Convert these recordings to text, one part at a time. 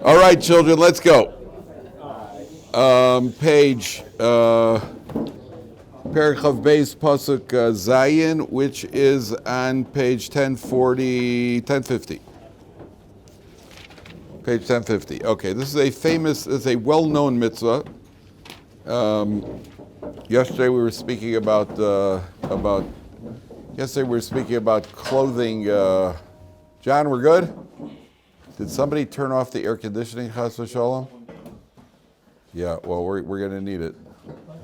All right, children, let's go. Page Perichav Beis Pasuk Zayin, which is on page 1050. Page 1050. Okay, this is a well-known mitzvah. Yesterday we were speaking about clothing. John, we're good? Did somebody turn off the air conditioning, Chas v'Shalom? Yeah, well, we're going to need it.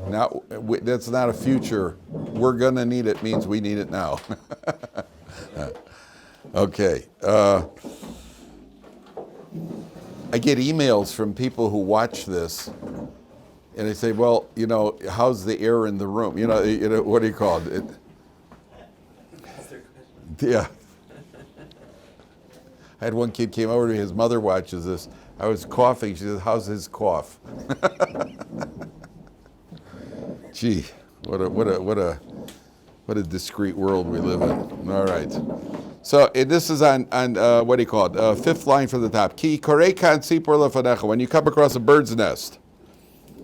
Now, that's not a future. We're going to need it means we need it now. Okay. I get emails from people who watch this, and they say, well, how's the air in the room? What do you call it? Yeah. I had one kid came over to me, his mother watches this. I was coughing. She says, how's his cough? Gee, what a discreet world we live in. All right. So this is on what do you call it? Fifth line from the top. Ki korei kan tzipor lefanecha. When you come across a bird's nest,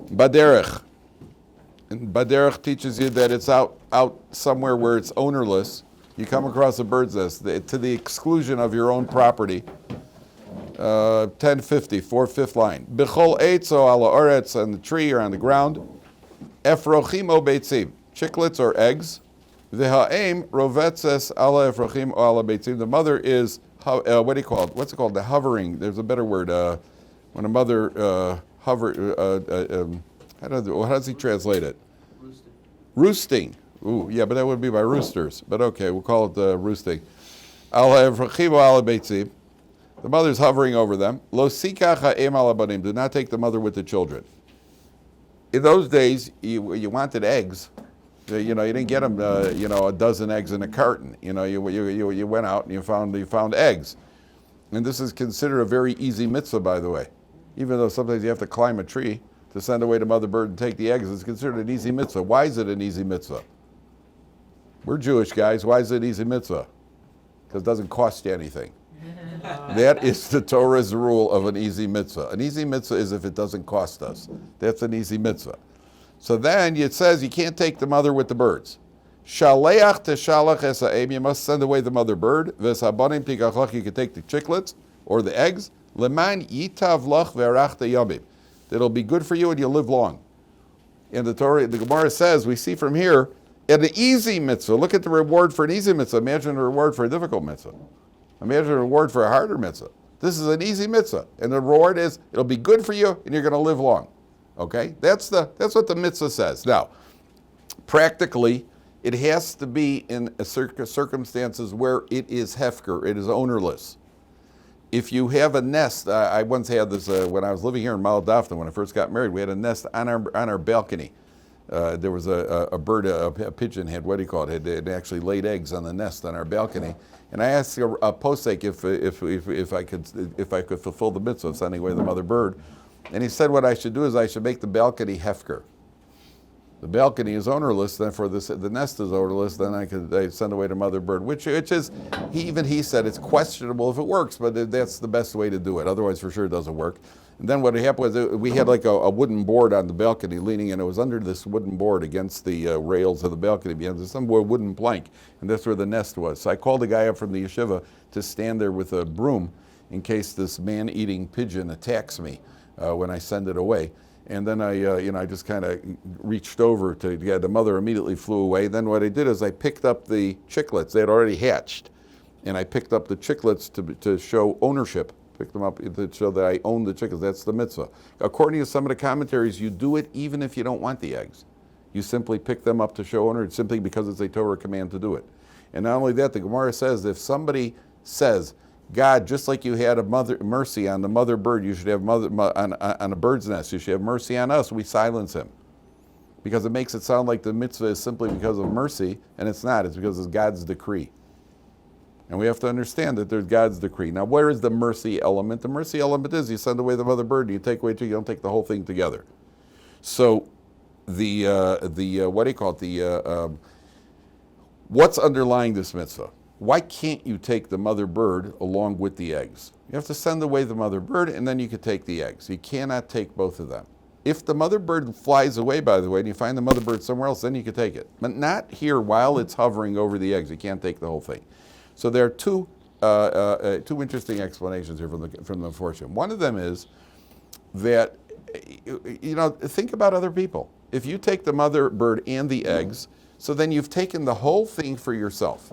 baderech. And baderech teaches you that it's out somewhere where it's ownerless. You come across a bird's nest to the exclusion of your own property. 1050, fifth line. B'chol eitzo ala oretz, on the tree or on the ground. Efrochim o beitzim, chicklets or eggs. V'ha'em rovetzes ala efrochim o ala beitzim. The mother is, what do you call it? What's it called? The hovering. There's a better word. When a mother how does he translate it? Roosting. Ooh, yeah, but that would be by roosters. But okay, we'll call it roosting. Ala efrochim o ala beitzim. The mother's hovering over them. Lo sikach ha'em ala banim. Do not take the mother with the children. In those days, you wanted eggs. You didn't get them, a dozen eggs in a carton. You went out and you found eggs. And this is considered a very easy mitzvah, by the way. Even though sometimes you have to climb a tree to send away the mother bird and take the eggs, it's considered an easy mitzvah. Why is it an easy mitzvah? We're Jewish guys. Why is it an easy mitzvah? Because it doesn't cost you anything. That is the Torah's rule of an easy mitzvah. An easy mitzvah is if it doesn't cost us. That's an easy mitzvah. So then it says you can't take the mother with the birds. Shaleach teshalach es ha'em, you must send away the mother bird. V'sabanim tikachach, you can take the chicklets or the eggs. Leman yitav lach ve'arachta yamim. That'll be good for you and you'll live long. And the Gemara says, we see from here, an easy mitzvah. Look at the reward for an easy mitzvah. Imagine the reward for a difficult mitzvah. Imagine a reward for a harder mitzvah. This is an easy mitzvah, and the reward is it'll be good for you, and you're going to live long. Okay, that's what the mitzvah says. Now, practically, it has to be in circumstances where it is hefker, it is ownerless. If you have a nest, I once had this when I was living here in Maladafna. When I first got married, we had a nest on our balcony. There was a bird, a pigeon had, what do you call it? It actually laid eggs on the nest on our balcony. And I asked a posek if I could fulfill the mitzvah of sending away the mother bird, and he said what I should do is I should make the balcony hefker. The balcony is ownerless, then the nest is ownerless. Then I send away the mother bird, which is he said it's questionable if it works, but that's the best way to do it. Otherwise, for sure, it doesn't work. And then what happened was we had like a wooden board on the balcony leaning, and it was under this wooden board against the rails of the balcony. There's some wooden plank, and that's where the nest was. So I called a guy up from the yeshiva to stand there with a broom in case this man-eating pigeon attacks me when I send it away. And then I just kind of reached over the mother immediately flew away. Then what I did is I picked up the chicklets. They had already hatched, and I picked up the chicklets to show ownership. Pick them up to show that I own the chickens. That's the mitzvah. According to some of the commentaries, you do it even if you don't want the eggs. You simply pick them up to show ownership simply because it's a Torah command to do it. And not only that, the Gemara says if somebody says, God, just like you had mercy on the mother bird, you should have on a bird's nest, you should have mercy on us, we silence him. Because it makes it sound like the mitzvah is simply because of mercy, and it's not. It's because it's God's decree. And we have to understand that there's God's decree. Now, where is the mercy element? The mercy element is you send away the mother bird, you take away two, you don't take the whole thing together. So, what do you call it? What's underlying this mitzvah? Why can't you take the mother bird along with the eggs? You have to send away the mother bird, and then you can take the eggs. You cannot take both of them. If the mother bird flies away, by the way, and you find the mother bird somewhere else, then you can take it. But not here while it's hovering over the eggs. You can't take the whole thing. So there are two interesting explanations here from the Meforshim. One of them is that, think about other people. If you take the mother bird and the eggs, so then you've taken the whole thing for yourself.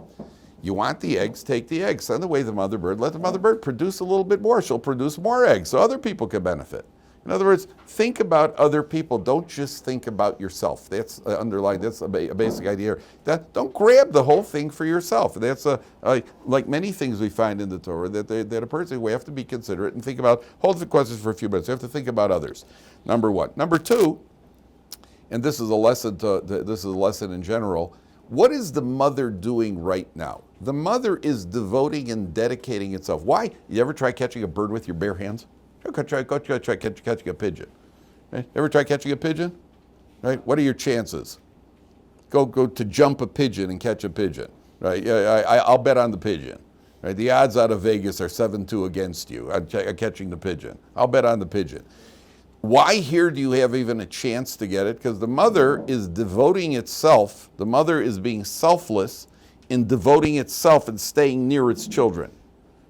You want the eggs, take the eggs. Send away the mother bird. Let the mother bird produce a little bit more. She'll produce more eggs so other people can benefit. In other words, think about other people. Don't just think about yourself. That's underlined. That's a basic idea here. Don't grab the whole thing for yourself. That's like many things we find in the Torah that a person, we have to be considerate and think about. Hold the questions for a few minutes. You have to think about others. Number one. Number two, and this is a lesson in general. What is the mother doing right now? The mother is devoting and dedicating itself. Why? You ever try catching a bird with your bare hands? Go try catching a pigeon. Right? Ever try catching a pigeon? Right? What are your chances? Go to jump a pigeon and catch a pigeon. Right? I'll bet on the pigeon. Right? The odds out of Vegas are 7-2 against you. I'm catching the pigeon. I'll bet on the pigeon. Why here do you have even a chance to get it? Because the mother is devoting itself. The mother is being selfless in devoting itself and staying near its children.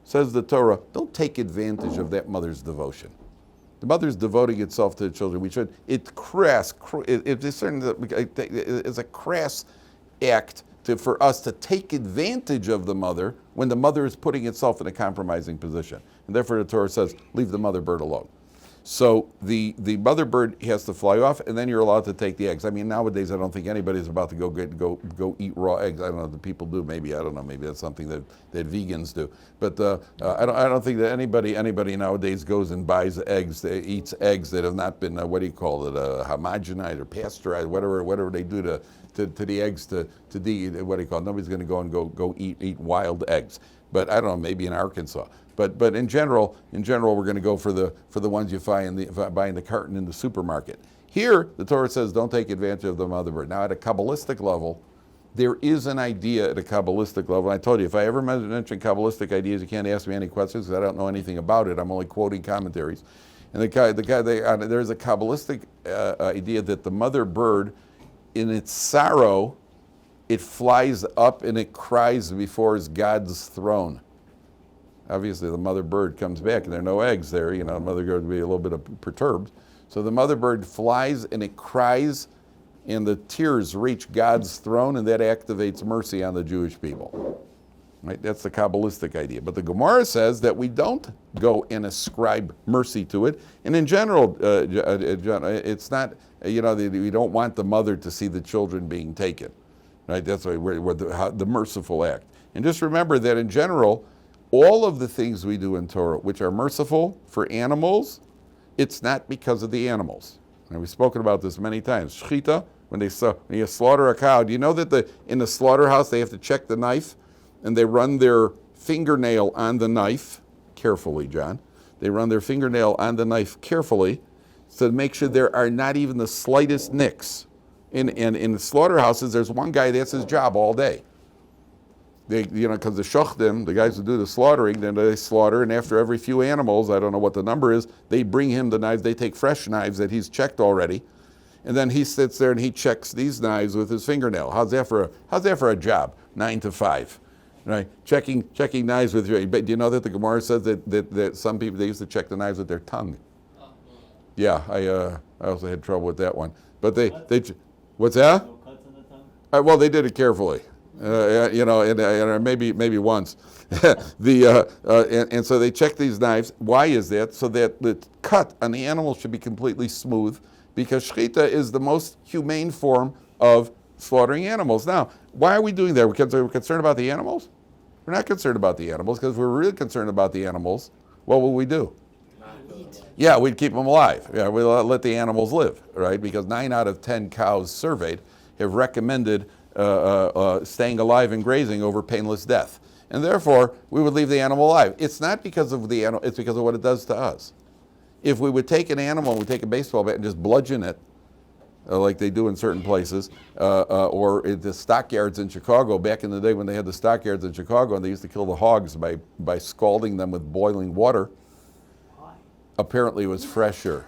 Says the Torah, don't take advantage of that mother's devotion. The mother's devoting itself to the children. It's a crass act for us to take advantage of the mother when the mother is putting itself in a compromising position. And therefore the Torah says, leave the mother bird alone. So the mother bird has to fly off, and then you're allowed to take the eggs. I mean, nowadays I don't think anybody's about to go eat raw eggs. I don't know. The people do. Maybe I don't know. Maybe that's something that vegans do. But I don't think that anybody nowadays goes and buys eggs, eats eggs that have not been homogenized or pasteurized, whatever they do to the eggs to Nobody's going to go and go eat wild eggs. But I don't know. Maybe in Arkansas. But in general, we're going to go for the ones you find buying the carton in the supermarket. Here, the Torah says, don't take advantage of the mother bird. Now, at a Kabbalistic level, there is an idea at a Kabbalistic level. I told you, if I ever mention Kabbalistic ideas, you can't ask me any questions because I don't know anything about it. I'm only quoting commentaries. And there's a Kabbalistic idea that the mother bird, in its sorrow, it flies up and it cries before God's throne. Obviously, the mother bird comes back and there are no eggs there. The mother bird would be a little bit perturbed. So the mother bird flies and it cries, and the tears reach God's throne, and that activates mercy on the Jewish people. Right? That's the Kabbalistic idea. But the Gemara says that we don't go and ascribe mercy to it. And in general, it's not, we don't want the mother to see the children being taken. Right? That's why we're the merciful act. And just remember that in general, all of the things we do in Torah, which are merciful for animals, it's not because of the animals. And we've spoken about this many times. Shechita, when you slaughter a cow, do you know that in the slaughterhouse they have to check the knife, and they run their fingernail on the knife carefully, John. They run their fingernail on the knife carefully to make sure there are not even the slightest nicks. In the slaughterhouses, there's one guy that's his job all day. Because the shochtim, the guys who do the slaughtering, then they slaughter, and after every few animals, I don't know what the number is, they bring him the knives. They take fresh knives that he's checked already, and then he sits there and he checks these knives with his fingernail. How's that for a job? 9 to 5, right? Checking knives with your. But do you know that the Gemara says that some people, they used to check the knives with their tongue? Yeah, I also had trouble with that one. But they what's that? No cuts in the tongue? Well, they did it carefully. And maybe once. And so they check these knives. Why is that? So that the cut on the animal should be completely smooth, because shechita is the most humane form of slaughtering animals. Now, why are we doing that? We're concerned about the animals? We're not concerned about the animals, because if we're really concerned about the animals, what will we do? Yeah, we'd keep them alive. Yeah, we'll let the animals live, right? Because 9 out of 10 cows surveyed have recommended staying alive and grazing over painless death. And therefore, we would leave the animal alive. It's not because of the animal, it's because of what it does to us. If we would take an animal, we take a baseball bat and just bludgeon it, like they do in certain places, or at the stockyards in Chicago. Back in the day when they had the stockyards in Chicago, and they used to kill the hogs by scalding them with boiling water. Apparently, it was fresher.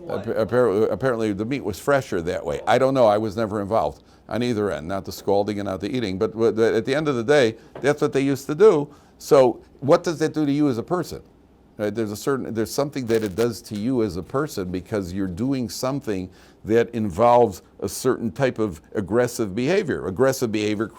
Apparently, the meat was fresher that way. I don't know. I was never involved on either end, not the scalding and not the eating. But at the end of the day, that's what they used to do. So, what does that do to you as a person? Right? There's something that it does to you as a person because you're doing something that involves a certain type of aggressive behavior. Aggressive behavior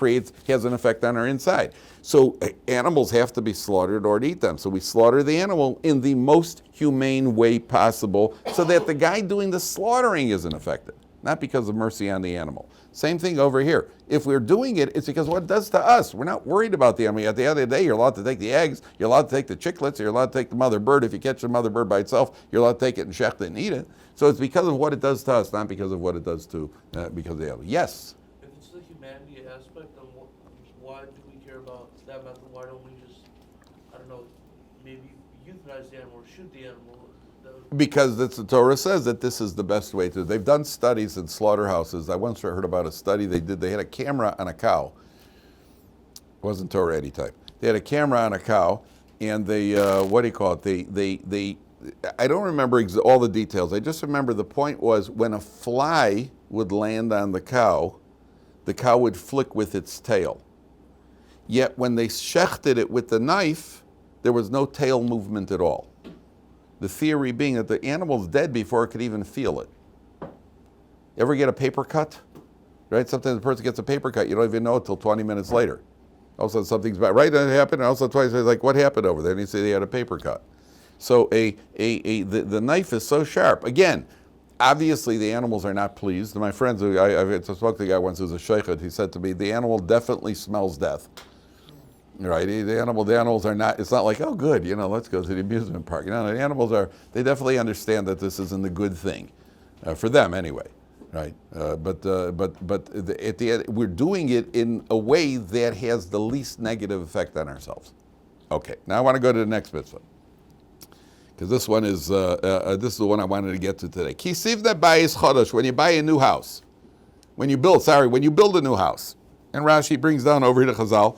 has an effect on our inside. So animals have to be slaughtered or to eat them. So we slaughter the animal in the most humane way possible so that the guy doing the slaughtering isn't affected, not because of mercy on the animal. Same thing over here. If we're doing it, it's because what it does to us. We're not worried about the animal. At the end of the day, you're allowed to take the eggs, you're allowed to take the chicklets, you're allowed to take the mother bird. If you catch the mother bird by itself, you're allowed to take it and shecht it and eat it. So it's because of what it does to us, not because of what it does to, because of the animal. Yes? If it's the humanity aspect, then why do we care about that method? Why don't we just, I don't know, maybe euthanize the animal or shoot the animal? Because the Torah says that this is the best way to. They've done studies in slaughterhouses. I once heard about a study they did. They had a camera on a cow. It wasn't Torah type. They had a camera on a cow, and they what do you call it? They I don't remember all the details. I just remember the point was when a fly would land on the cow would flick with its tail. Yet when they shechted it with the knife, there was no tail movement at all. The theory being that the animal's dead before it could even feel it. Ever get a paper cut? Right? Sometimes the person gets a paper cut, you don't even know it till 20 minutes later. All of a sudden something's bad. Right, that happened, and all of a sudden 20 minutes like, what happened over there? And you say they had a paper cut. So the knife is so sharp. Again, obviously the animals are not pleased. My friends, I spoke to a guy once who's a sheikhet, he said to me, the animal definitely smells death. Right, the animals are not. It's not like, oh, good, let's go to the amusement park. The animals are. They definitely understand that this isn't a good thing, for them anyway, right? But at the end, we're doing it in a way that has the least negative effect on ourselves. Okay, now I want to go to the next mitzvah because this one is this is the one I wanted to get to today. Kisivna bayis chodesh, when you buy a new house, when you build a new house, and Rashi brings down over here to Chazal.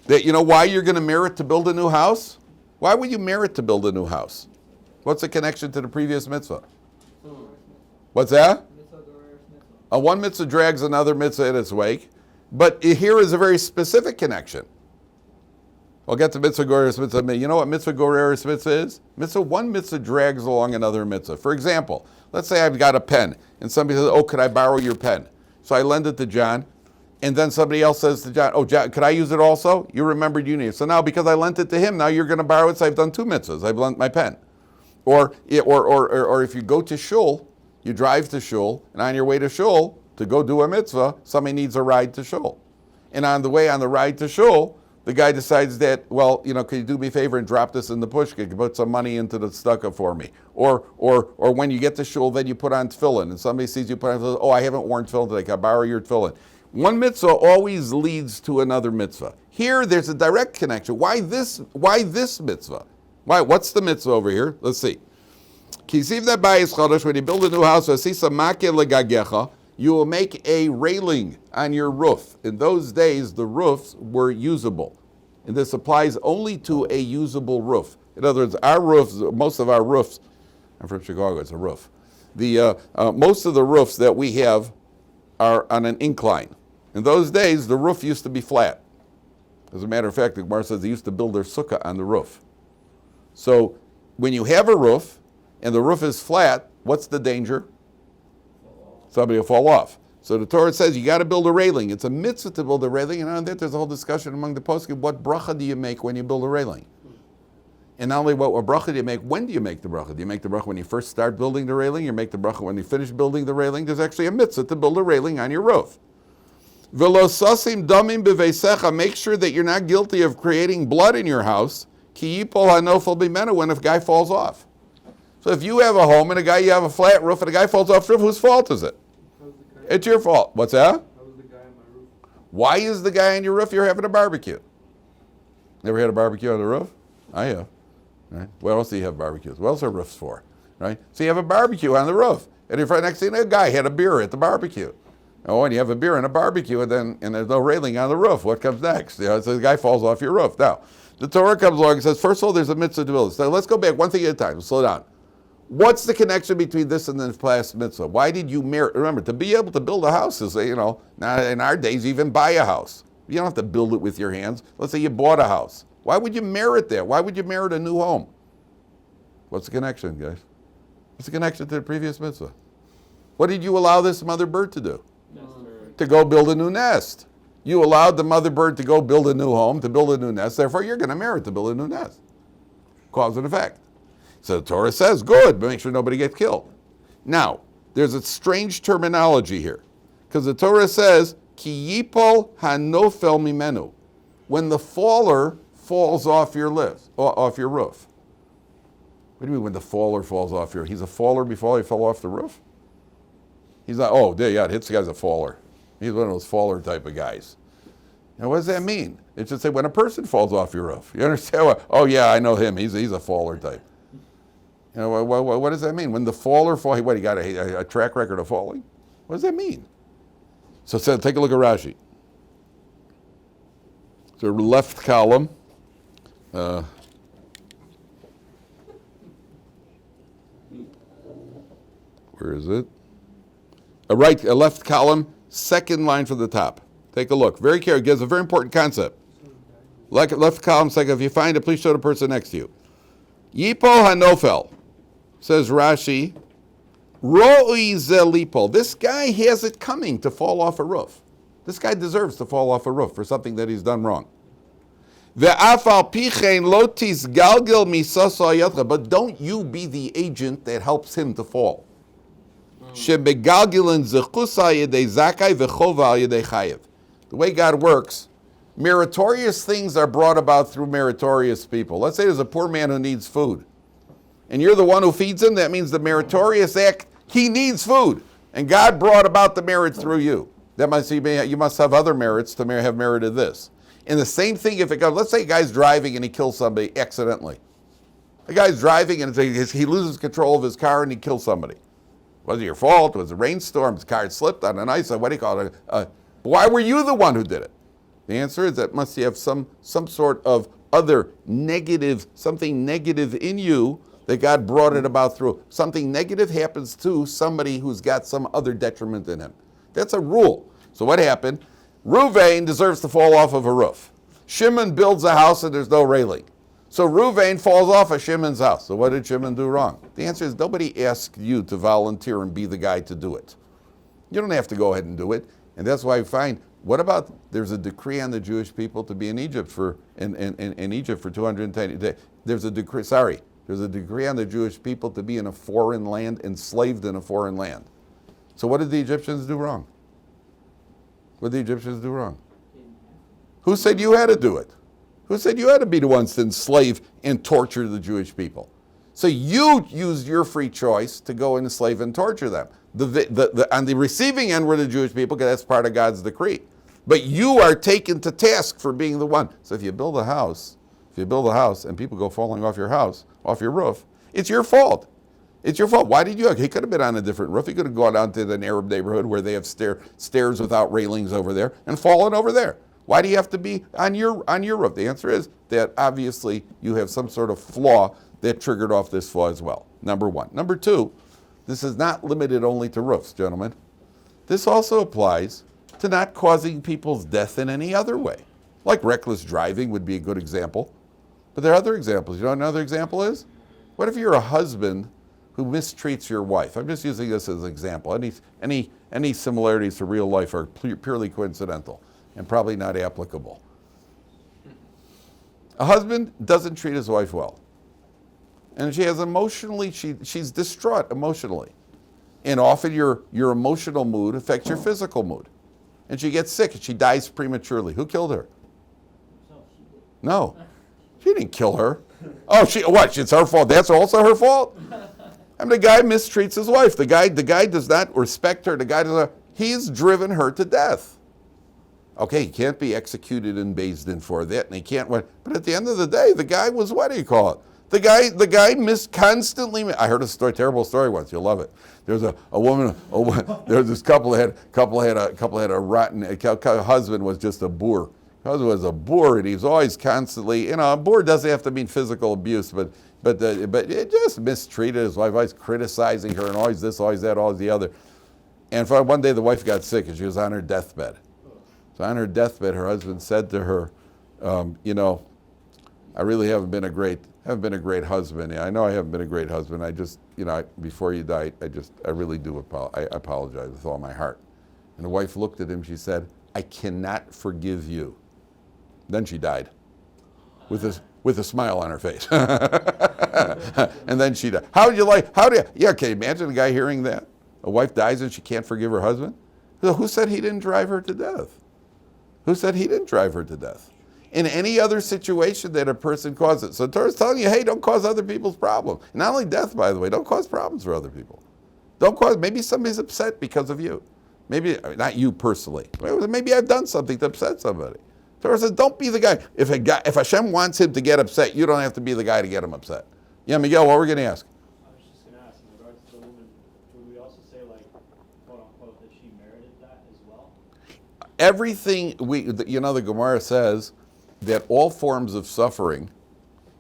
That why you're going to merit to build a new house? Why would you merit to build a new house? What's the connection to the previous mitzvah? What's that? One mitzvah drags another mitzvah in its wake, but here is a very specific connection. I'll get to mitzvah goreres mitzvah. You know what mitzvah goreres mitzvah is? One mitzvah drags along another mitzvah. For example, let's say I've got a pen, and somebody says, "Oh, could I borrow your pen?" So I lend it to John. And then somebody else says to John, "Oh, John, could I use it also?" You remembered you need it. So now because I lent it to him, now you're going to borrow it. So I've done two mitzvahs. I've lent my pen. Or if you go to shul, you drive to shul, and on your way to shul to go do a mitzvah, somebody needs a ride to shul. And on the ride to shul, the guy decides that, well, could you do me a favor and drop this in the pushka? Could you put some money into the tzedakah for me? Or when you get to shul, then you put on tefillin, and somebody sees you put on tefillin. Oh, I haven't worn tefillin today. Can I borrow your tefillin? One mitzvah always leads to another mitzvah. Here, there's a direct connection. Why this mitzvah? What's the mitzvah over here? Let's see. When you build a new house, you will make a railing on your roof. In those days, the roofs were usable. And this applies only to a usable roof. In other words, our roofs, most of our roofs, I'm from Chicago, it's a roof. Most of the roofs that we have are on an incline. In those days, the roof used to be flat. As a matter of fact, the Gemara says they used to build their sukkah on the roof. So when you have a roof and the roof is flat, what's the danger? Somebody will fall off. So the Torah says you got to build a railing. It's a mitzvah to build a railing, and on that there's a whole discussion among the poskim. What bracha do you make when you build a railing? And not only what bracha do you make, when do you make the bracha? Do you make the bracha when you first start building the railing? You make the bracha when you finish building the railing? There's actually a mitzvah to build a railing on your roof. Velosasim damim beveisecha. Make sure that you're not guilty of creating blood in your house. Ki yipol hanofel bimenu, when a guy falls off. So if you have a home and you have a flat roof and a guy falls off the roof, whose fault is it? It's your fault. What's that? How was the guy on my roof? Why is the guy on your roof? You're having a barbecue. Never had a barbecue on the roof? I have. Right? What else do you have barbecues? What else are roofs for? right? So you have a barbecue on the roof. And if right next thing, a guy had a beer at the barbecue. Oh, and you have a beer and a barbecue, and there's no railing on the roof. What comes next? So the guy falls off your roof. Now, the Torah comes along and says, first of all, there's a mitzvah to build. So let's go back one thing at a time. Slow down. What's the connection between this and the past mitzvah? Why did you merit? Remember, to be able to build a house is, now in our days, even buy a house. You don't have to build it with your hands. Let's say you bought a house. Why would you merit that? Why would you merit a new home? What's the connection, guys? What's the connection to the previous mitzvah? What did you allow this mother bird to do? To go build a new nest. You allowed the mother bird to go build a new home, to build a new nest. Therefore, you're going to merit to build a new nest. Cause and effect. So the Torah says, good, but make sure nobody gets killed. Now, there's a strange terminology here. Because the Torah says, Ki yipol hanofel mimenu. When the faller falls off your roof. What do you mean when the faller falls off your roof? He's a faller before he fell off the roof? He's not, it hits the guy's a faller. He's one of those faller type of guys. Now, what does that mean? It should say when a person falls off your roof. You understand what? Oh, yeah, I know him. He's a faller type. What does that mean? When the faller falls, what, he got a track record of falling? What does that mean? So take a look at Rashi. So left column. Where is it? A left column, second line from the top. Take a look. Very careful. It gives a very important concept. Left column, second. If you find it, please show the person next to you. Yipo hanofel, says Rashi. Ro'i zelipo. This guy has it coming to fall off a roof. This guy deserves to fall off a roof for something that he's done wrong. Ve'afal pichein lotis galgel misasa yadcha. But don't you be the agent that helps him to fall. Shebegalgilin zechusa yedei zakai v'chova yedei chayev. The way God works, meritorious things are brought about through meritorious people. Let's say there's a poor man who needs food, and you're the one who feeds him. That means the meritorious act, he needs food, and God brought about the merit through you. That must you must have other merits to have merited this. And the same thing if it goes, let's say a guy's driving and he kills somebody accidentally. A guy's driving and he loses control of his car and he kills somebody. Was it your fault? Was it a rainstorm? His car slipped on an ice? What do you call it? Why were you the one who did it? The answer is that must you have some sort of other negative, something negative in you that God brought it about through. Something negative happens to somebody who's got some other detriment in him. That's a rule. So what happened? Ruvain deserves to fall off of a roof. Shimon builds a house and there's no railing. So Ruvain falls off of Shimon's house. So what did Shimon do wrong? The answer is nobody asked you to volunteer and be the guy to do it. You don't have to go ahead and do it. And that's why I find, what about there's a decree on the Jewish people to be in Egypt in Egypt for 210 days. There's a decree on the Jewish people to be in a foreign land, enslaved in a foreign land. So what did the Egyptians do wrong? What did the Egyptians do wrong? Who said you had to do it? Who said you had to be the ones to enslave and torture the Jewish people? So you used your free choice to go and enslave and torture them. On the receiving end were the Jewish people, because that's part of God's decree. But you are taken to task for being the one. So if you build a house and people go falling off your house, off your roof, it's your fault. It's your fault. Why did you? He could have been on a different roof. He could have gone down to an Arab neighborhood where they have stairs without railings over there and fallen over there. Why do you have to be on your roof? The answer is that obviously you have some sort of flaw that triggered off this flaw as well. Number one. Number two, this is not limited only to roofs, gentlemen. This also applies to not causing people's death in any other way. Like reckless driving would be a good example. But there are other examples. You know what another example is? What if you're a husband who mistreats your wife? I'm just using this as an example. Any similarities to real life are purely coincidental and probably not applicable. A husband doesn't treat his wife well. And she has she's distraught emotionally. And often your emotional mood affects your physical mood. And she gets sick and she dies prematurely. Who killed her? No. She didn't kill her. Oh, it's her fault. That's also her fault? I mean, the guy mistreats his wife. The guy does not respect her. He's driven her to death. Okay, he can't be executed in Beis Din for that, and he can't. But at the end of the day, the guy was, what do you call it? The guy missed constantly. I heard a story, terrible story once. You'll love it. There's a woman. There's this couple had a rotten. Husband was just a boor. Husband was a boor, and he was always constantly. A boor doesn't have to mean physical abuse, but it just mistreated his wife, always criticizing her, and always this, always that, always the other. And one day the wife got sick, and she was on her deathbed. So on her deathbed, her husband said to her, I really haven't been a great husband. I know I haven't been a great husband. I just, before you die, I really do I apologize with all my heart. And the wife looked at him. She said, I cannot forgive you. Then she died with a smile on her face. And then she died. Okay, imagine a guy hearing that. A wife dies and she can't forgive her husband? Who said he didn't drive her to death? Who said he didn't drive her to death? In any other situation that a person causes. So the Torah's telling you, hey, don't cause other people's problems. Not only death, by the way, don't cause problems for other people. Maybe somebody's upset because of you. Maybe, not you personally. Maybe I've done something to upset somebody. The Torah says, don't be the guy. If Hashem wants him to get upset, you don't have to be the guy to get him upset. Yeah, Miguel, what were we going to ask? I was just going to ask, in regards to the woman, would we also say, quote unquote, that she merited that as well? Everything, the Gemara says, that all forms of suffering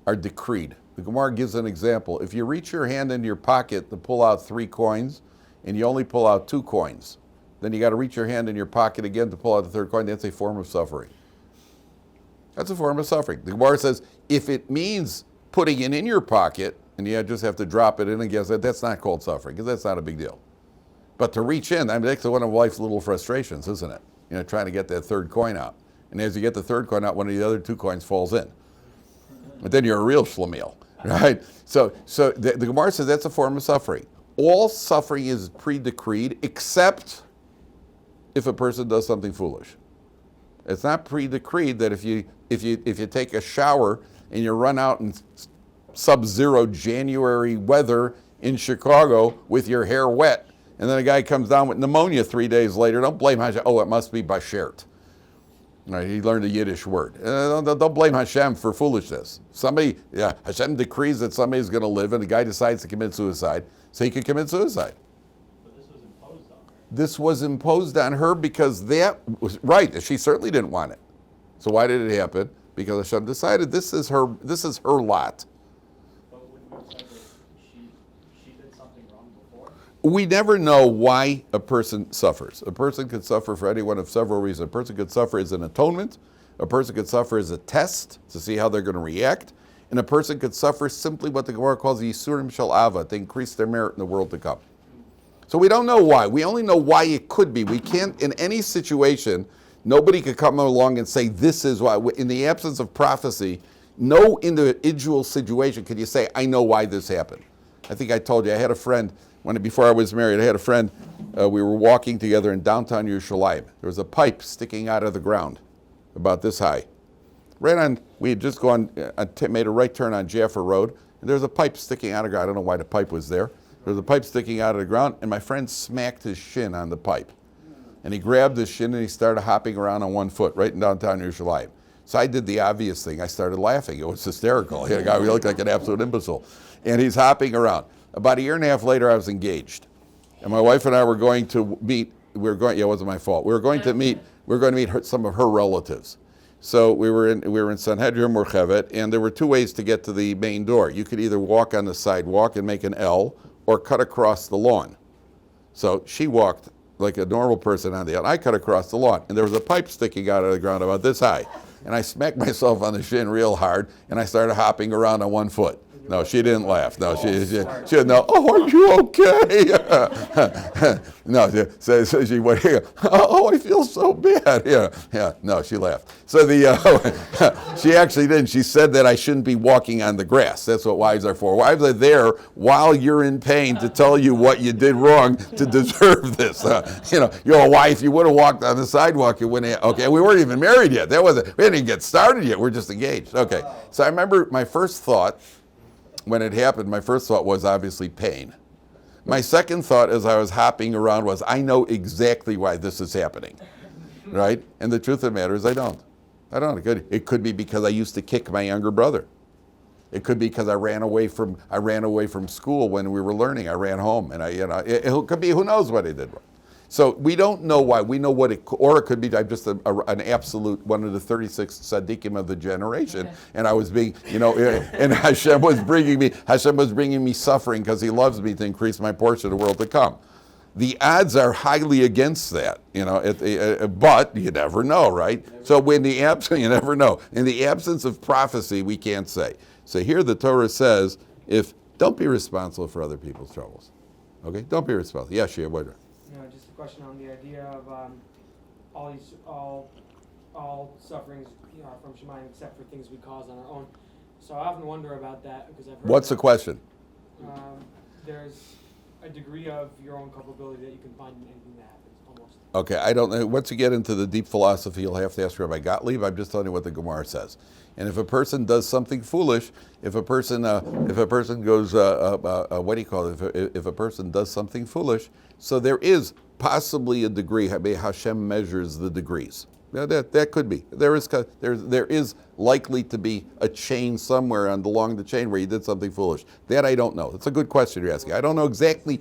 are decreed. The Gemara gives an example. If you reach your hand into your pocket to pull out 3 coins, and you only pull out 2 coins, then you got to reach your hand in your pocket again to pull out the 3rd coin. That's a form of suffering. That's a form of suffering. The Gemara says, if it means putting it in your pocket, and you just have to drop it in again, that's not called suffering, because that's not a big deal. But to reach in, that's one of life's little frustrations, isn't it? Trying to get that 3rd coin out. And as you get the 3rd coin out, one of the other 2 coins falls in. But then you're a real schlemiel, right? So the Gemara says that's a form of suffering. All suffering is pre-decreed, except if a person does something foolish. It's not pre-decreed that if you take a shower and you run out in sub-zero January weather in Chicago with your hair wet, and then a guy comes down with pneumonia 3 days later, don't blame Hashem. Oh, it must be bashert. Right, he learned a Yiddish word. Don't blame Hashem for foolishness. Hashem decrees that somebody's going to live, and the guy decides to commit suicide, so he could commit suicide. But this was imposed on her. This was imposed on her because that was right. She certainly didn't want it. So why did it happen? Because Hashem decided this is her lot. But when we said that she did something wrong before? We never know why a person suffers. A person could suffer for any one of several reasons. A person could suffer as an atonement. A person could suffer as a test to see how they're going to react. And a person could suffer simply what the Gemara calls Yisurim Shel Ava, to increase their merit in the world to come. So we don't know why. We only know why it could be. We can't, in any situation, nobody could come along and say this is why. In the absence of prophecy, no individual situation could you say, I know why this happened. I think I told you, I had a friend, before I was married, I had a friend, we were walking together in downtown Yerushalayim. There was a pipe sticking out of the ground, about this high. We had just made a right turn on Jaffa Road, and there was a pipe sticking out of the ground. I don't know why the pipe was there. There was a pipe sticking out of the ground, and my friend smacked his shin on the pipe. And he grabbed his shin and he started hopping around on one foot, right in downtown Yerushalayim. So I did the obvious thing. I started laughing. It was hysterical. He looked like an absolute imbecile. And he's hopping around. About a year and a half later, I was engaged. And my wife and I were going to meet, it wasn't my fault. We were going to meet some of her relatives. So we were in Sanhedrin Murchevet, and there were 2 ways to get to the main door. You could either walk on the sidewalk and make an L, or cut across the lawn. So she walked like a normal person on the L. I cut across the lawn, and there was a pipe sticking out of the ground about this high. And I smacked myself on the shin real hard, and I started hopping around on one foot. No, she didn't laugh. No, she didn't know. Oh, are you okay? No, so she went here. Oh, I feel so bad. Yeah. No, she laughed. So she actually didn't. She said that I shouldn't be walking on the grass. That's what wives are for. Wives are there while you're in pain to tell you what you did wrong to deserve this. You're a wife. You would have walked on the sidewalk. You wouldn't. Okay, we weren't even married yet. We didn't even get started yet. We're just engaged. Okay. So I remember my first thought. When it happened, my first thought was obviously pain. My second thought as I was hopping around was, I know exactly why this is happening, right? And the truth of the matter is I don't. It could be because I used to kick my younger brother. It could be because I ran away from school when we were learning. I ran home, and it could be who knows what I did wrong. So we don't know why. We know what or it could be I'm just an absolute one of the 36 tzaddikim of the generation, and I was being, and Hashem was bringing me suffering because He loves me to increase my portion of the world to come. The odds are highly against that, but you never know, right? So you never know. In the absence of prophecy, we can't say. So here the Torah says, don't be responsible for other people's troubles. Okay, don't be responsible. Yeah, Shia, what? Just a question on the idea of all sufferings are from Shemayim except for things we cause on our own. So I often wonder about that because I've heard. What's the question? There's a degree of your own culpability that you can find in anything that happens, almost. Okay, I don't know. Once you get into the deep philosophy, you'll have to ask Rabbi Gottlieb. I'm just telling you what the Gemara says. And if a person does something foolish, if a person goes, if a person does something foolish, so there is possibly a degree. Hashem measures the degrees. Yeah, that could be. There is likely to be a chain somewhere along the chain where you did something foolish. That I don't know. It's a good question you're asking. I don't know exactly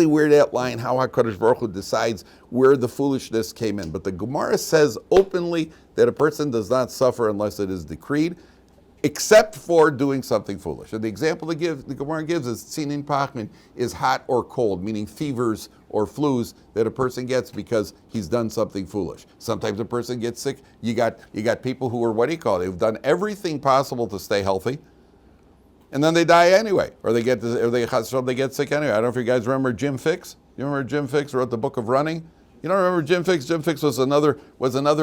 where that line, how HaKadosh Baruch Hu decides where the foolishness came in. But the Gemara says openly that a person does not suffer unless it is decreed, except for doing something foolish. And the example the Gemara gives is Tzinin Pachmin is hot or cold, meaning fevers or flus that a person gets because he's done something foolish. Sometimes a person gets sick. You got people who are who've done everything possible to stay healthy, and then they die anyway, or they get sick anyway. I don't know if you guys remember Jim Fix. You remember Jim Fix wrote the book of running? You don't remember Jim Fix? Jim Fix was another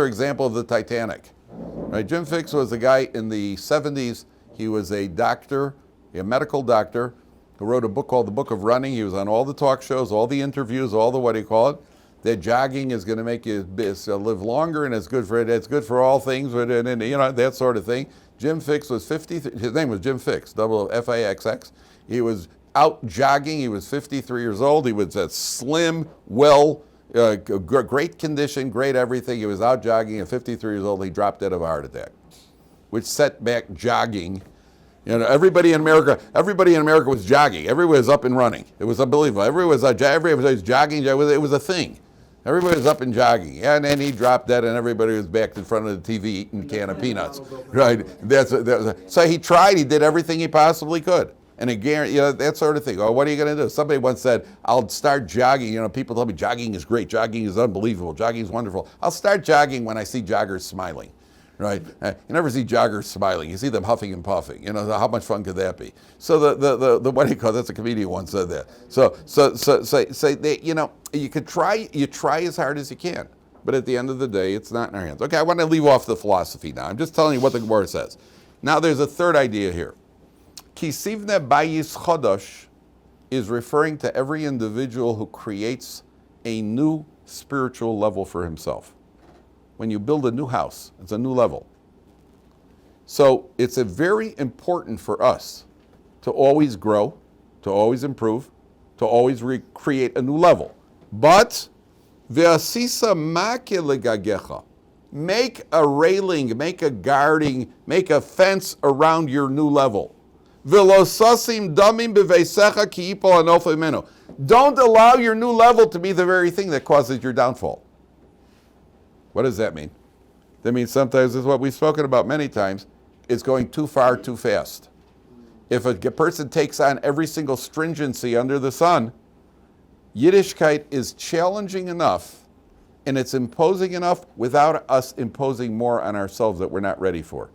example of the Titanic. Right? Jim Fix was a guy in the 70s. He was a doctor, a medical doctor, who wrote a book called The Book of Running. He was on all the talk shows, all the interviews, all the that jogging is going to make you live longer and it's good for all things, and that sort of thing. Jim Fix was 50. His name was Jim Fix, Fixx. He was out jogging. He was 53 years old. He was a slim, great condition, great everything. He was out jogging at 53 years old. He dropped dead of a heart attack, which set back jogging. Everybody in America was jogging. Everybody was up and running. It was unbelievable. Everybody was jogging. It was a thing. Everybody was up and jogging. And then he dropped dead, and everybody was back in front of the TV eating a can of peanuts. Right? So he tried. He did everything he possibly could. And again, that sort of thing. Oh, what are you going to do? Somebody once said, I'll start jogging. People tell me jogging is great. Jogging is unbelievable. Jogging is wonderful. I'll start jogging when I see joggers smiling. Right? You never see joggers smiling. You see them huffing and puffing. How much fun could that be? So that's a comedian once said that. So they, you could try as hard as you can. But at the end of the day, it's not in our hands. Okay, I want to leave off the philosophy now. I'm just telling you what the Gemara says. Now there's a third idea here. Kisivne bayis chodosh is referring to every individual who creates a new spiritual level for himself. When you build a new house, it's a new level. So it's very important for us to always grow, to always improve, to always create a new level. But ve'asisa make legagecha, make a railing, make a guarding, make a fence around your new level. Ve'losasim damim beveisecha ki yipol hanofel mimenu. Don't allow your new level to be the very thing that causes your downfall. What does that mean? That means sometimes, is what we've spoken about many times, it's going too far too fast. If a person takes on every single stringency under the sun, Yiddishkeit is challenging enough and it's imposing enough without us imposing more on ourselves that we're not ready for.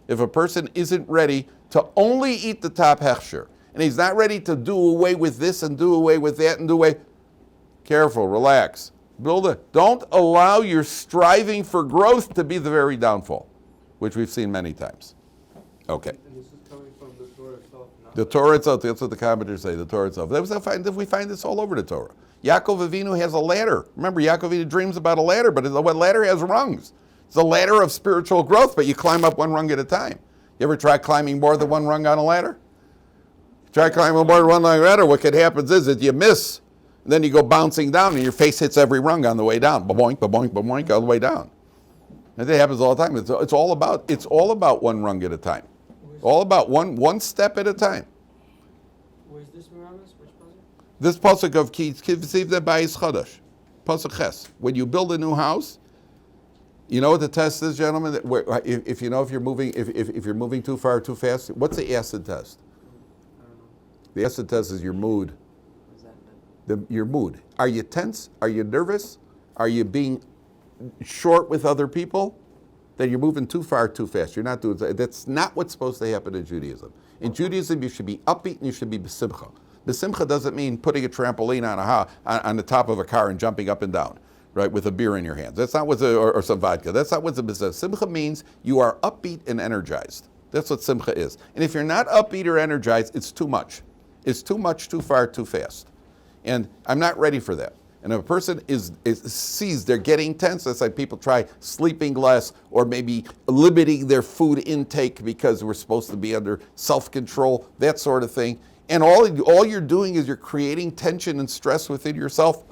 If a person isn't ready to only eat the top hechsher, and he's not ready to do away with this and do away with that and do away, careful, relax. Build it. Don't allow your striving for growth to be the very downfall, which we've seen many times. Okay. And this is coming from the Torah itself. The Torah itself, that's what the commentators say, the Torah itself. We find this all over the Torah. Yaakov Avinu has a ladder. Remember, Yaakov Avinu dreams about a ladder, but what ladder has rungs? It's a ladder of spiritual growth, but you climb up one rung at a time. You ever try climbing more than one rung on a ladder? Try climbing more than one rung on a ladder, what could happen is that you miss. Then you go bouncing down and your face hits every rung on the way down. Ba-boink, ba-boink, ba-boink, all the way down. And that happens all the time. It's all about one rung at a time. We All about one step at a time. Where's this Miramis? Which pasuk? This pasuk of Ki Tzivta Bayis Chadash, pasuk Ches. When you build a new house, you know what the test is, gentlemen. If you know if you're moving too far or too fast, what's the acid test? I don't know. The acid test is your mood. What does that mean? Your mood. Are you tense? Are you nervous? Are you being short with other people? Then you're moving too far, too fast. You're not doing. That's not what's supposed to happen in Judaism. In Judaism, you should be upbeat and you should be besimcha. Besimcha doesn't mean putting a trampoline on the top of a car and jumping up and down, right, with a beer in your hands. That's not what or some vodka. That's not what the besimcha. Simcha means you are upbeat and energized. That's what simcha is. And if you're not upbeat or energized, it's too much. It's too much, too far, too fast. And I'm not ready for that. And if a person sees they're getting tense, that's like people try sleeping less or maybe limiting their food intake because we're supposed to be under self-control, that sort of thing. And all you're doing is you're creating tension and stress within yourself.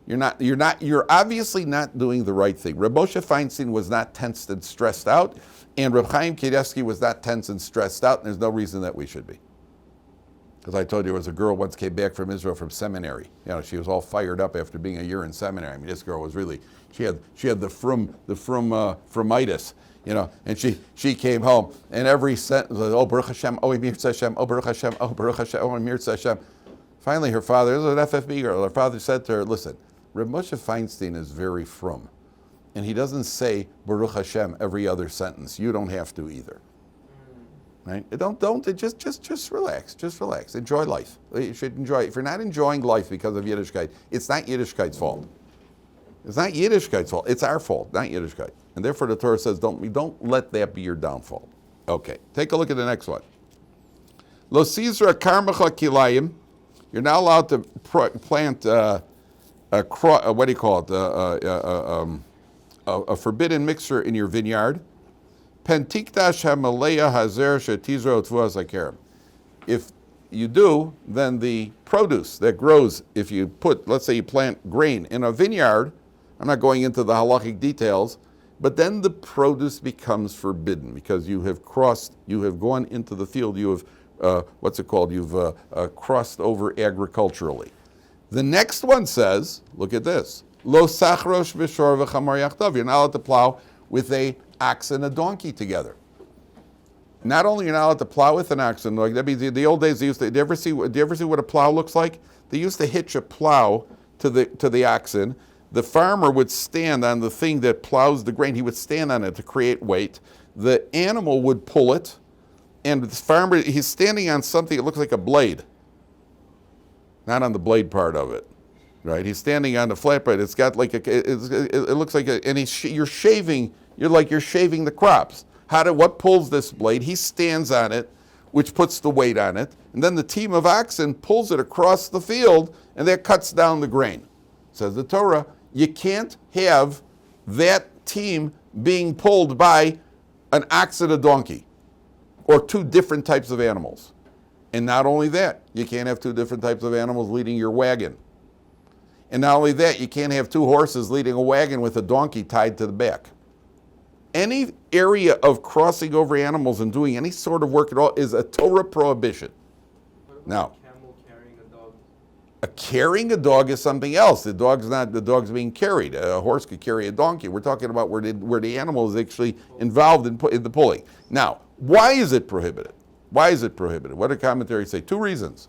You're obviously not doing the right thing. Reb Moshe Feinstein was not tensed and stressed out, and Reb Chaim Kanievsky was not tense and stressed out, and there's no reason that we should be. Because I told you, there was a girl once came back from Israel from seminary. You know, she was all fired up after being a year in seminary. I mean, this girl was really, she had the frumitis, you know, and she came home, and every sentence was, oh, Baruch Hashem, oh, Emir Hashem, oh, Baruch Hashem, oh, Baruch Hashem, oh, Emir Hashem. Finally, her father, this was an FFB girl, her father said to her, listen, Reb Moshe Feinstein is very frum, and he doesn't say Baruch Hashem every other sentence. You don't have to either. Right? Just relax. Just relax. Enjoy life. You should enjoy it. If you're not enjoying life because of Yiddishkeit, it's not Yiddishkeit's fault. It's not Yiddishkeit's fault. It's our fault, not Yiddishkeit. And therefore the Torah says, don't let that be your downfall. Okay, take a look at the next one. Lo Caesar karmacha kilayim. You're not allowed to plant what do you call it? A forbidden mixture in your vineyard. Pentikdash hamaleya hazer shetizro tvuas akerim. If you do, then the produce that grows, if you put, let's say you plant grain in a vineyard, I'm not going into the halachic details, but then the produce becomes forbidden because you have gone into the field, you have, you've crossed over agriculturally. The next one says, look at this, lo sachrosh v'shor v'chamar yachdav. You're not allowed to plow with a ox and a donkey together. Not only you're not allowed to plow with an ox and donkey, that means the old days they used to, do you ever see what a plow looks like? They used to hitch a plow to the oxen. The farmer would stand on the thing that plows the grain. He would stand on it to create weight. The animal would pull it, and the farmer, he's standing on something that looks like a blade. Not on the blade part of it, right? He's standing on the flatbread. It's got like it looks like you're shaving the crops. What pulls this blade? He stands on it, which puts the weight on it, and then the team of oxen pulls it across the field, and that cuts down the grain. Says the Torah, you can't have that team being pulled by an ox and a donkey, or two different types of animals. And not only that, you can't have two different types of animals leading your wagon. And not only that, you can't have two horses leading a wagon with a donkey tied to the back. Any area of crossing over animals and doing any sort of work at all is a Torah prohibition. Now, a camel carrying a dog? Carrying a dog is something else. The dog's being carried. A horse could carry a donkey. We're talking about where the animal is actually involved in the pulling. Now, why is it prohibited? Why is it prohibited? What do commentaries say? Two reasons.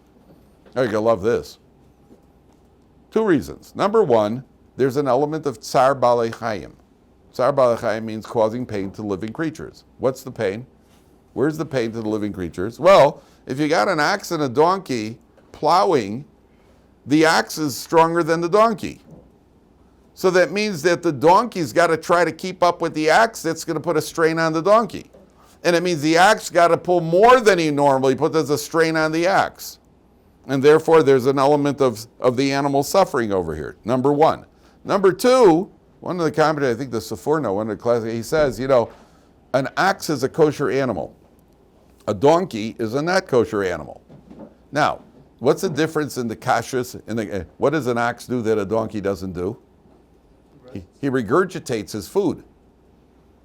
Oh, you're going to love this. Two reasons. Number one, there's an element of tsar balei chayim. Tsar balei chayim means causing pain to living creatures. What's the pain? Where's the pain to the living creatures? Well, if you got an ox and a donkey plowing, the ox is stronger than the donkey. So that means that the donkey's got to try to keep up with the ox. That's going to put a strain on the donkey. And it means the ox got to pull more than he normally puts. There's a strain on the ox. And therefore, there's an element of the animal suffering over here. Number one. Number two, one of the commentators, I think the Sephorno, one of the classes, he says, an ox is a kosher animal. A donkey is a not kosher animal. Now, what's the difference in the kashrus? What does an ox do that a donkey doesn't do? He regurgitates his food.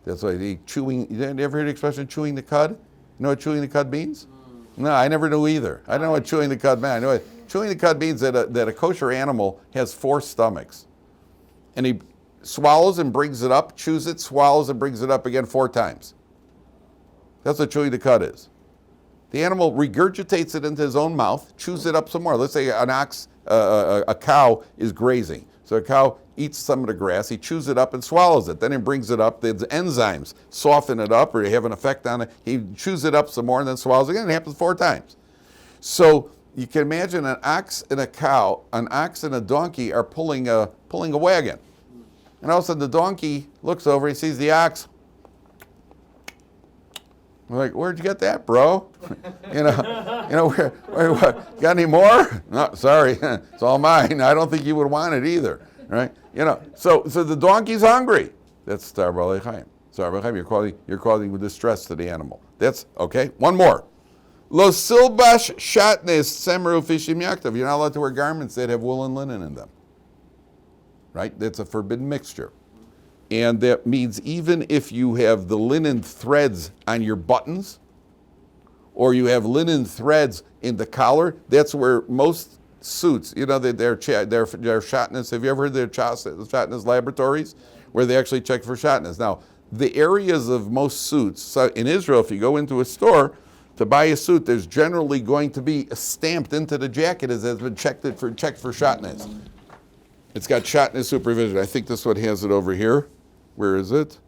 That's why they chewing. You ever heard the expression chewing the cud? You know what chewing the cud means? No, I never knew either. I don't know what chewing the cud meant. I know what chewing the cud means that a kosher animal has 4 stomachs. And he swallows and brings it up, chews it, swallows and brings it up again 4 times. That's what chewing the cud is. The animal regurgitates it into his own mouth, chews it up some more. Let's say an ox, a cow is grazing. So a cow eats some of the grass, he chews it up and swallows it. Then he brings it up, the enzymes soften it up or they have an effect on it. He chews it up some more and then swallows it again. It happens 4 times. So you can imagine an ox and a cow, an ox and a donkey are pulling a wagon. And all of a sudden the donkey looks over, he sees the ox. We're like, where'd you get that, bro? What, got any more? No, sorry, it's all mine. I don't think you would want it either, right? So the donkey's hungry. That's Star B'Alei Chaim. You're causing distress to the animal. That's okay. One more. Lo silbash shatnes semru fishim yaktav. You're not allowed to wear garments that have wool and linen in them. Right? That's a forbidden mixture. And that means even if you have the linen threads on your buttons, or you have linen threads in the collar, that's where most suits, they're shotness. Have you ever heard of their shotness laboratories, where they actually check for shotness? Now, the areas of most suits, so in Israel, if you go into a store to buy a suit, there's generally going to be stamped into the jacket as has been checked for shotness. It's got shotness supervision. I think this one has it over here. Where is it?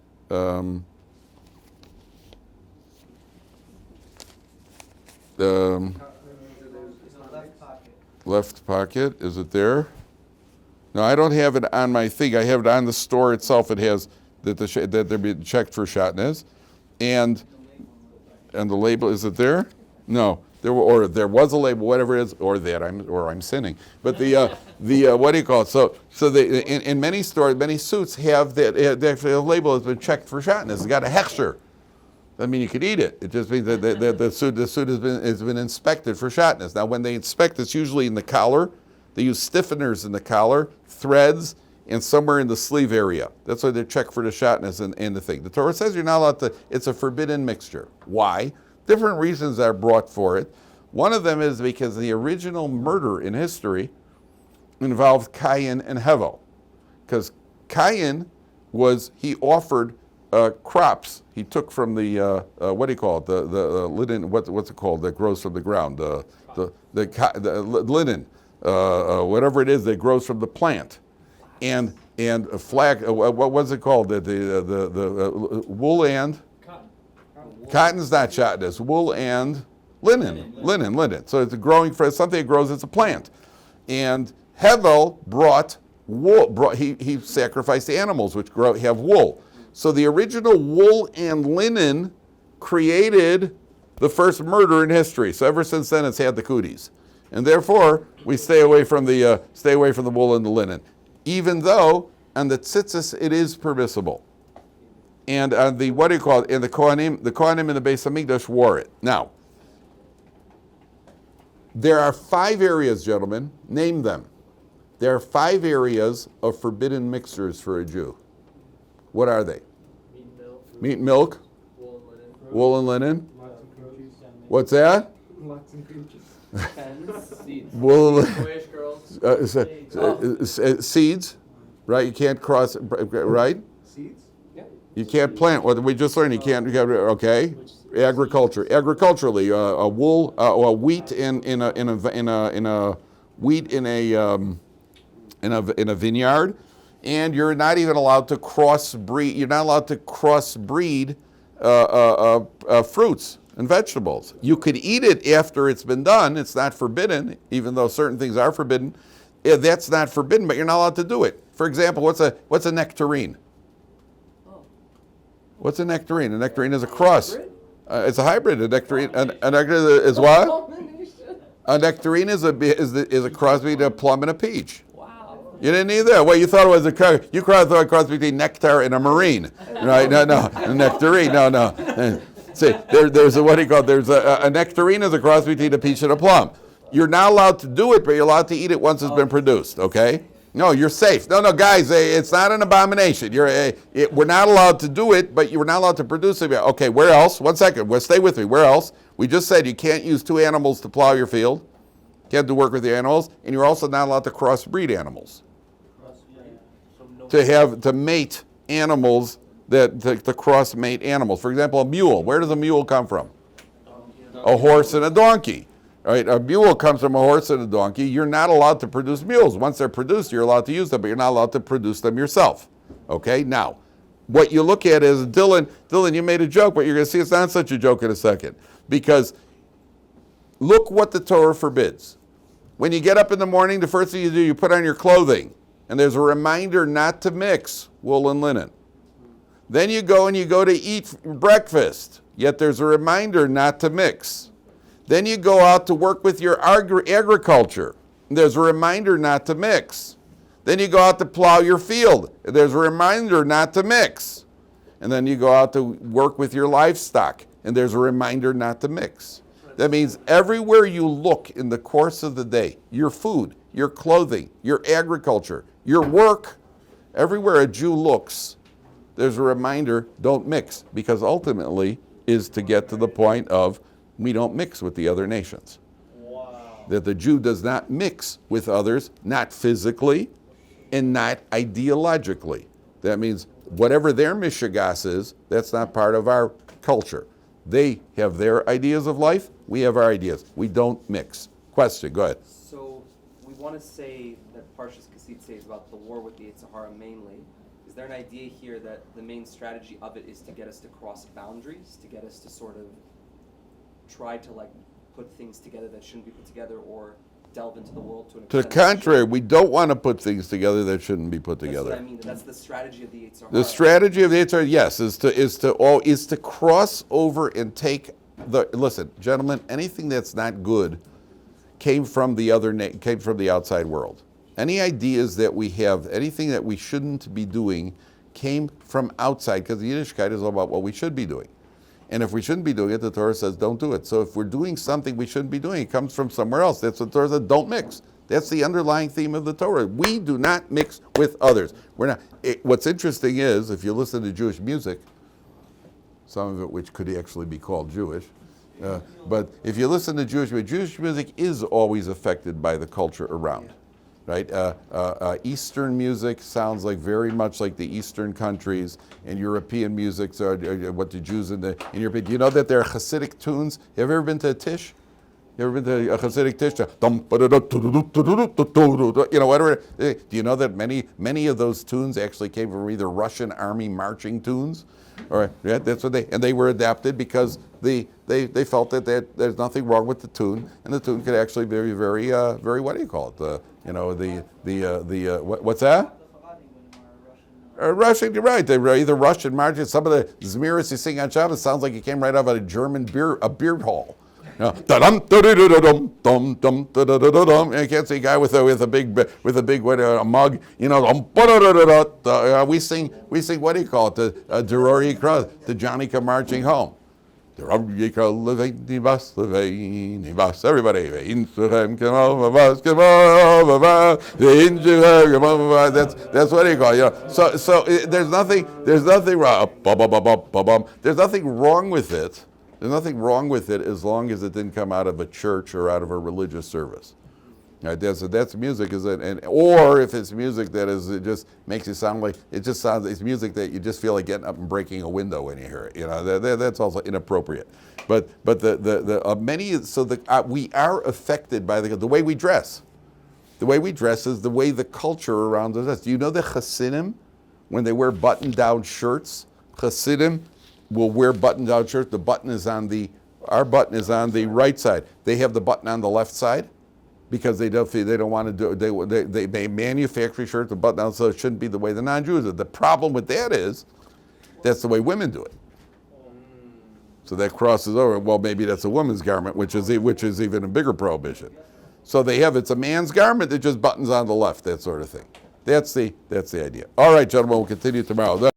Left pocket. Is it there? No, I don't have it on my thing. I have it on the store itself. It has that they're being checked for shotness, and the label, is it there? No. There was a label, whatever it is, I'm sinning. But the what do you call it? So in many stores, many suits have the label has been checked for shotness. It's got a hechsher. That means you could eat it. It just means that the suit has been inspected for shotness. Now, when they inspect, it's usually in the collar. They use stiffeners in the collar, threads, and somewhere in the sleeve area. That's why they check for the shotness and the thing. The Torah says you're not allowed to. It's a forbidden mixture. Why? Different reasons are brought for it. One of them is because the original murder in history involved Cain and Hevel. Because Cain he offered crops. He took from the, what do you call it, the linen, what's it called, that grows from the ground, the linen, whatever it is that grows from the plant. And a flag, what was it called, the wool and? Cotton's not shotness. Wool and linen. So it's growing for something that grows. It's a plant. And Hevel brought wool. He sacrificed animals which have wool. So the original wool and linen created the first murder in history. So ever since then, it's had the cooties, and therefore we stay away from the wool and the linen, even though on the tzitzis it is permissible. And on the, what do you call it? And the Kohanim in the Beis Hamikdash wore it. Now, there are 5 areas, gentlemen. Name them. There are 5 areas of forbidden mixtures for a Jew. What are they? Meat, milk. Wool and linen. What's that? Lots and creatures. Wool. Boyish girls. Seeds. Right? You can't cross. Right? Seeds? Yeah. You can't plant. What we just learned, you can't. Okay. Agriculturally, a wool, a wheat in a vineyard, and you're not even allowed to crossbreed. You're not allowed to crossbreed fruits and vegetables. You could eat it after it's been done. It's not forbidden, even though certain things are forbidden. That's not forbidden, but you're not allowed to do it. For example, what's a nectarine? What's a nectarine? A nectarine is a cross. It's a hybrid. A nectarine is what? A nectarine is a cross between a plum and a peach. Wow. You didn't either. Well, you thought it was you thought a cross between nectar and a marine, right? No, a nectarine. No. See, there's a what do you call it? There's a nectarine is a cross between a peach and a plum. You're not allowed to do it, but you're allowed to eat it once it's been produced. Okay. No, you're safe. No, guys, it's not an abomination. We're not allowed to do it, but you're not allowed to produce it. Okay, where else? 1 second. Well, stay with me. Where else? We just said you can't use 2 animals to plow your field. Can't do work with the animals, and you're also not allowed to crossbreed animals. To mate animals to cross mate animals. For example, a mule. Where does a mule come from? A horse and a donkey. Right? A mule comes from a horse and a donkey. You're not allowed to produce mules. Once they're produced, you're allowed to use them, but you're not allowed to produce them yourself. Okay? Now, what you look at is, Dylan, you made a joke, but you're going to see it's not such a joke in a second. Because look what the Torah forbids. When you get up in the morning, the first thing you do, you put on your clothing. And there's a reminder not to mix wool and linen. Then you go to eat breakfast. Yet there's a reminder not to mix. Then you go out to work with your agriculture. There's a reminder not to mix. Then you go out to plow your field. There's a reminder not to mix. And then you go out to work with your livestock. And there's a reminder not to mix. That means everywhere you look in the course of the day, your food, your clothing, your agriculture, your work, everywhere a Jew looks, there's a reminder, don't mix, because ultimately is to get to the point of we don't mix with the other nations. Wow. That the Jew does not mix with others, not physically and not ideologically. That means whatever their mishigas is, that's not part of our culture. They have their ideas of life, we have our ideas. We don't mix. Question, go ahead. So we want to say that Parsha's Seitzei is about the war with the Yetzer Hara mainly. Is there an idea here that the main strategy of it is to get us to cross boundaries, to get us to sort of try to put things together that shouldn't be put together, or delve into the world to an To the extent contrary, we don't want to put things together that shouldn't be put That's together. what I mean. That's the strategy of the Yetzer Hara. The strategy of the Yetzer Hara, yes, is to cross over and take listen, gentlemen, anything that's not good came from the outside world. Any ideas that we have, anything that we shouldn't be doing, came from outside, because the Yiddishkeit is all about what we should be doing. And if we shouldn't be doing it, the Torah says don't do it. So if we're doing something we shouldn't be doing, it comes from somewhere else. That's what the Torah says, don't mix. That's the underlying theme of the Torah. We do not mix with others. We're not. What's interesting is, if you listen to Jewish music, some of it which could actually be called Jewish, but if you listen to Jewish music is always affected by the culture around. Right? Eastern music sounds very much like the Eastern countries, and European music are what the Jews in Europe. Do you know that there are Hasidic tunes? Have you ever been to a Tish? You ever been to a Hasidic Tish? You know, whatever. Do you know that many of those tunes actually came from either Russian army marching tunes, or that's what they were adapted because they felt that there's nothing wrong with the tune, and the tune could actually be very what do you call it? What's that? Russian, you're right. They were either Russian marches. Some of the Zmiris you sing on Shabbos sounds like it came right out of a German beer hall. You can't see a guy with a big mug. You know, we sing. What do you call it? The Derori Cross, the Johnny Come Marching Home. Everybody. That's what do you call it? You know? So there's nothing wrong. There's nothing wrong with it. There's nothing wrong with it as long as it didn't come out of a church or out of a religious service. Right, that's music, or if it's music that it just makes it sound like it's music that you just feel like getting up and breaking a window when you hear it. You know, that's also inappropriate. But we are affected by the way we dress. The way we dress is the way the culture around us. Do you know the Hasidim, when they wear button-down shirts, Hasidim will wear button-down shirts. The button is our button is on the right side. They have the button on the left side because they don't want to do it. They manufacture shirts with button down, so it shouldn't be the way the non-Jews do. The problem with that is that's the way women do it. So that crosses over. Well, maybe that's a woman's garment, which is even a bigger prohibition. So it's a man's garment that just buttons on the left, that sort of thing. That's the idea. All right, gentlemen, we'll continue tomorrow.